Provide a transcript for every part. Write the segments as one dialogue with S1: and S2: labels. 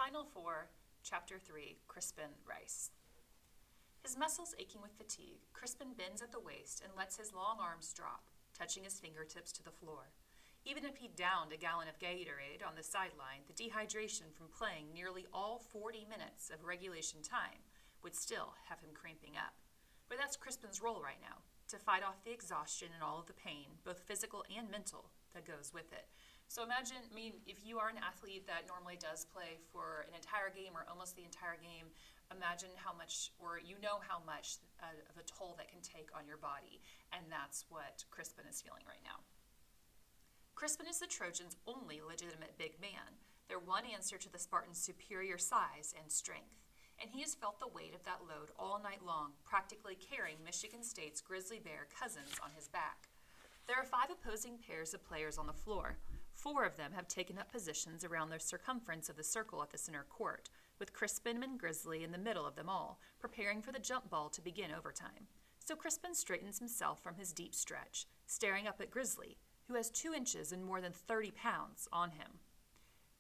S1: Final Four, Chapter 3, Crispin Rice. His muscles aching with fatigue, Crispin bends at the waist and lets his long arms drop, touching his fingertips to the floor. Even if he downed a gallon of Gatorade on the sideline, the dehydration from playing nearly all 40 minutes of regulation time would still have him cramping up. But that's Crispin's role right now, to fight off the exhaustion and all of the pain, both physical and mental, that goes with it. So imagine, if you are an athlete that normally does play for an entire game or almost the entire game, imagine how much, or how much of a toll that can take on your body. And that's what Crispin is feeling right now. Crispin is the Trojans' only legitimate big man, their one answer to the Spartans' superior size and strength. And he has felt the weight of that load all night long, practically carrying Michigan State's grizzly bear cousins on his back. There are 5 opposing pairs of players on the floor. 4 of them have taken up positions around the circumference of the circle at the center court, with Crispin and Grizzly in the middle of them all, preparing for the jump ball to begin overtime. So Crispin straightens himself from his deep stretch, staring up at Grizzly, who has 2 inches and more than 30 pounds on him.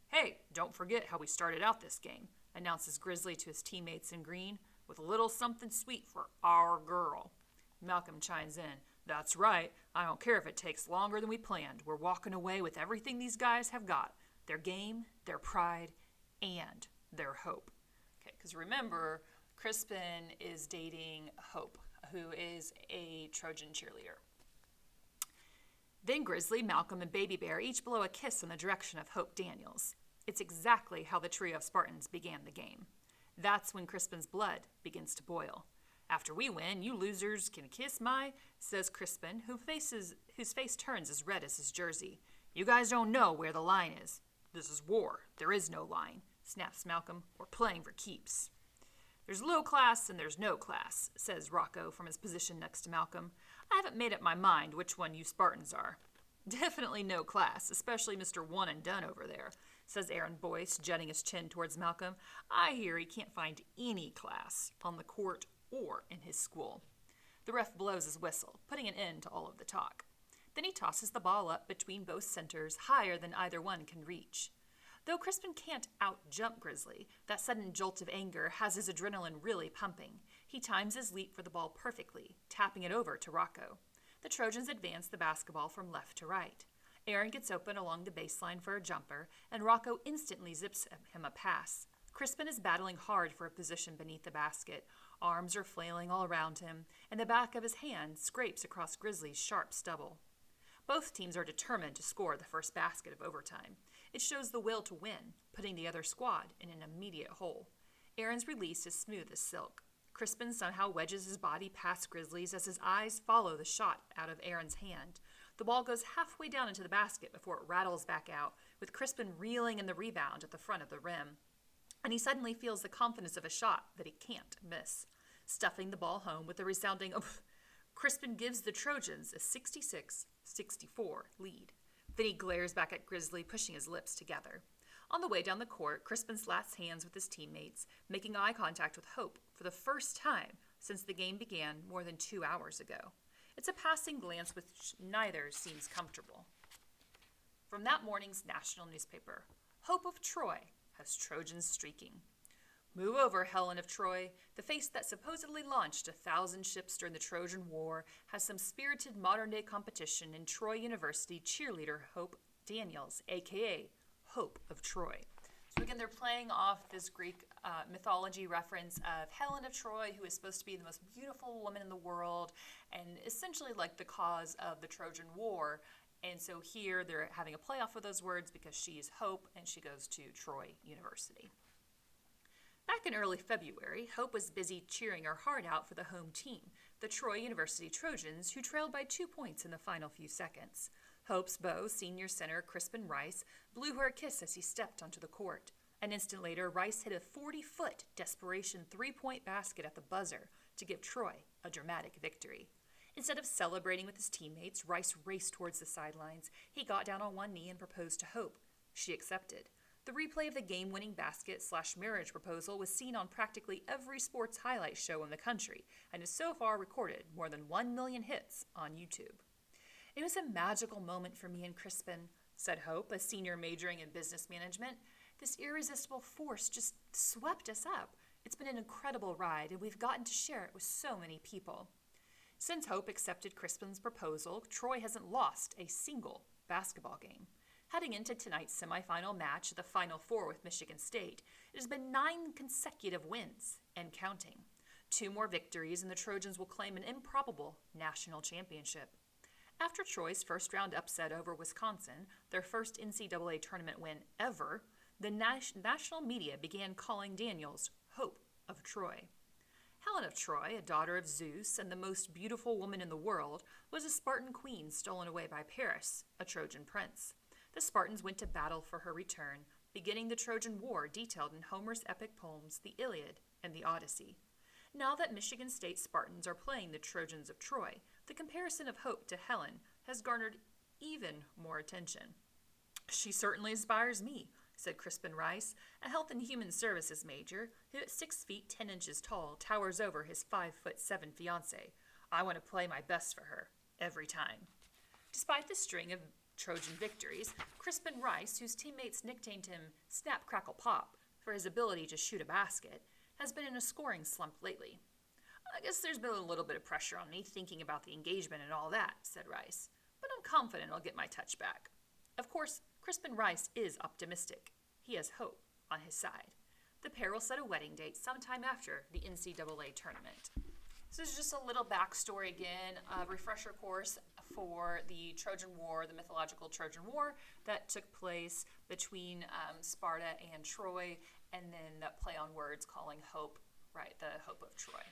S1: "Hey, don't forget how we started out this game," announces Grizzly to his teammates in green, "with a little something sweet for our girl." Malcolm chimes in, "That's right. I don't care if it takes longer than we planned. We're walking away with everything these guys have got. Their game, their pride, and their hope." Okay, because remember, Crispin is dating Hope, who is a Trojan cheerleader. Then Grizzly, Malcolm, and Baby Bear each blow a kiss in the direction of Hope Daniels. It's exactly how the trio of Spartans began the game. That's when Crispin's blood begins to boil. "After we win, you losers can kiss my," says Crispin, whose face turns as red as his jersey. "You guys don't know where the line is." "This is war. There is no line," snaps Malcolm. "We're playing for keeps." "There's low class and there's no class," says Rocco from his position next to Malcolm. "I haven't made up my mind which one you Spartans are." "Definitely no class, especially Mr. One and Done over there," says Aaron Boyce, jutting his chin towards Malcolm. "I hear he can't find any class on the court or in his school." The ref blows his whistle, putting an end to all of the talk. Then he tosses the ball up between both centers, higher than either one can reach. Though Crispin can't out-jump Grizzly, that sudden jolt of anger has his adrenaline really pumping. He times his leap for the ball perfectly, tapping it over to Rocco. The Trojans advance the basketball from left to right. Aaron gets open along the baseline for a jumper, and Rocco instantly zips him a pass. Crispin is battling hard for a position beneath the basket. Arms are flailing all around him, and the back of his hand scrapes across Grizzly's sharp stubble. Both teams are determined to score the first basket of overtime. It shows the will to win, putting the other squad in an immediate hole. Aaron's release is smooth as silk. Crispin somehow wedges his body past Grizzly's as his eyes follow the shot out of Aaron's hand. The ball goes halfway down into the basket before it rattles back out, with Crispin reeling in the rebound at the front of the rim. And he suddenly feels the confidence of a shot that he can't miss. Stuffing the ball home with a resounding oomph, Crispin gives the Trojans a 66-64 lead. Then he glares back at Grizzly, pushing his lips together. On the way down the court, Crispin slaps hands with his teammates, making eye contact with Hope for the first time since the game began more than 2 hours ago. It's a passing glance which neither seems comfortable. From that morning's national newspaper, Hope of Troy has Trojans streaking. Move over, Helen of Troy. The face that supposedly launched 1,000 ships during the Trojan War has some spirited modern-day competition in Troy University cheerleader Hope Daniels, a.k.a. Hope of Troy. So again, they're playing off this Greek mythology reference of Helen of Troy, who is supposed to be the most beautiful woman in the world and essentially like the cause of the Trojan War. And so here they're having a playoff with those words because she is Hope and she goes to Troy University. Back in early February, Hope was busy cheering her heart out for the home team, the Troy University Trojans, who trailed by 2 points in the final few seconds. Hope's beau, senior center Crispin Rice, blew her a kiss as he stepped onto the court. An instant later, Rice hit a 40-foot desperation 3-point basket at the buzzer to give Troy a dramatic victory. Instead of celebrating with his teammates, Rice raced towards the sidelines. He got down on one knee and proposed to Hope. She accepted. The replay of the game-winning basket/marriage proposal was seen on practically every sports highlight show in the country and has so far recorded more than 1 million hits on YouTube. "It was a magical moment for me and Crispin," said Hope, a senior majoring in business management. This irresistible force just swept us up. It's been an incredible ride, and we've gotten to share it with so many people. Since Hope accepted Crispin's proposal, Troy hasn't lost a single basketball game. Heading into tonight's semifinal match of the Final Four with Michigan State, it has been 9 consecutive wins and counting. 2 more victories and the Trojans will claim an improbable national championship. After Troy's first-round upset over Wisconsin, their first NCAA tournament win ever, the national media began calling Daniels Hope of Troy. Helen of Troy, a daughter of Zeus and the most beautiful woman in the world, was a Spartan queen stolen away by Paris, a Trojan prince. The Spartans went to battle for her return, beginning the Trojan War detailed in Homer's epic poems The Iliad and the Odyssey. Now that Michigan State Spartans are playing the Trojans of Troy, the comparison of Hope to Helen has garnered even more attention. "She certainly inspires me," said Crispin Rice, a health and human services major who at 6 feet 10 inches tall towers over his 5'7" fiancée. "I want to play my best for her, every time." Despite the string of Trojan victories, Crispin Rice, whose teammates nicknamed him Snap Crackle Pop for his ability to shoot a basket, has been in a scoring slump lately. "I guess there's been a little bit of pressure on me thinking about the engagement and all that," said Rice, "but I'm confident I'll get my touch back." Of course, Crispin Rice is optimistic. He has hope on his side. The pair will set a wedding date sometime after the NCAA tournament. This is just a little backstory again, a refresher course for the Trojan War, the mythological Trojan War that took place between Sparta and Troy, and then that play on words calling Hope, right, the Hope of Troy.